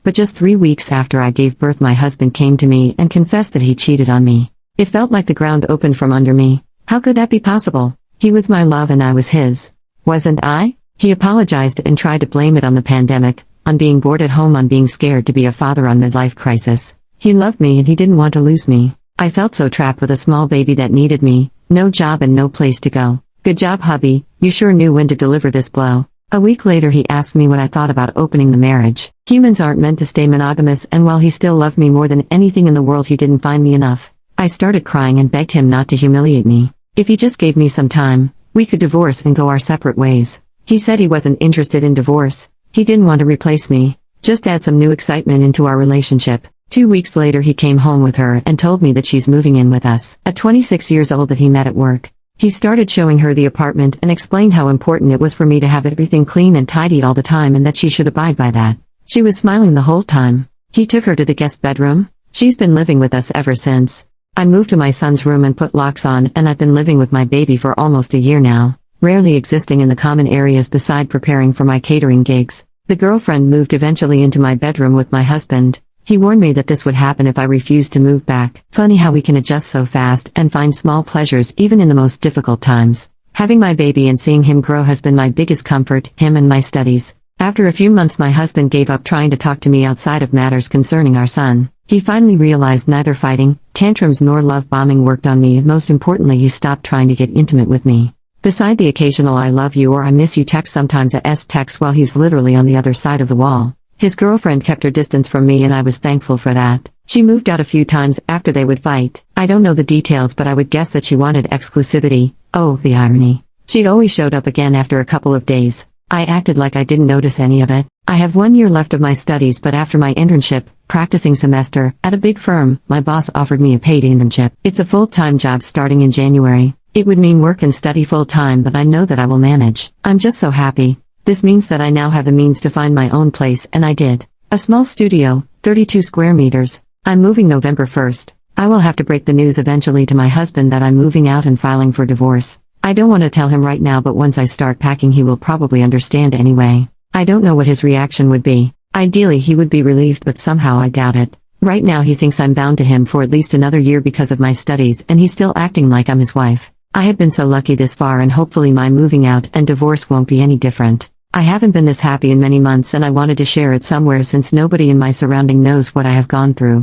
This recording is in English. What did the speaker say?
But just 3 weeks after I gave birth, my husband came to me and confessed that he cheated on me. It felt like the ground opened from under me. How could that be possible? He was my love and I was his. Wasn't I? He apologized and tried to blame it on the pandemic, on being bored at home, on being scared to be a father, on midlife crisis. He loved me and he didn't want to lose me. I felt so trapped with a small baby that needed me, no job and no place to go. Good job, hubby, you sure knew when to deliver this blow. A week later he asked me what I thought about opening the marriage. Humans aren't meant to stay monogamous, and while he still loved me more than anything in the world, he didn't find me enough. I started crying and begged him not to humiliate me. If he just gave me some time, we could divorce and go our separate ways. He said he wasn't interested in divorce. He didn't want to replace me, just add some new excitement into our relationship. 2 weeks later he came home with her and told me that she's moving in with us. At 26 years old, that he met at work. He started showing her the apartment and explained how important it was for me to have everything clean and tidy all the time and that she should abide by that. She was smiling the whole time. He took her to the guest bedroom. She's been living with us ever since. I moved to my son's room and put locks on, and I've been living with my baby for almost a year now, rarely existing in the common areas beside preparing for my catering gigs. The girlfriend moved eventually into my bedroom with my husband. He warned me that this would happen if I refused to move back. Funny how we can adjust so fast and find small pleasures even in the most difficult times. Having my baby and seeing him grow has been my biggest comfort, him and my studies. After a few months my husband gave up trying to talk to me outside of matters concerning our son. He finally realized neither fighting, tantrums nor love bombing worked on me, and most importantly he stopped trying to get intimate with me. Beside the occasional "I love you" or "I miss you" text, sometimes a text while he's literally on the other side of the wall. His girlfriend kept her distance from me and I was thankful for that. She moved out a few times after they would fight. I don't know the details, but I would guess that she wanted exclusivity. Oh, the irony. She always showed up again after a couple of days. I acted like I didn't notice any of it. I have 1 year left of my studies, but after my internship, practicing semester, at a big firm, my boss offered me a paid internship. It's a full-time job starting in January. It would mean work and study full-time, but I know that I will manage. I'm just so happy. This means that I now have the means to find my own place, and I did. A small studio, 32 square meters. I'm moving November 1st. I will have to break the news eventually to my husband that I'm moving out and filing for divorce. I don't want to tell him right now, but once I start packing he will probably understand anyway. I don't know what his reaction would be. Ideally he would be relieved, but somehow I doubt it. Right now he thinks I'm bound to him for at least another year because of my studies, and he's still acting like I'm his wife. I have been so lucky this far, and hopefully my moving out and divorce won't be any different. I haven't been this happy in many months, and I wanted to share it somewhere since nobody in my surrounding knows what I have gone through.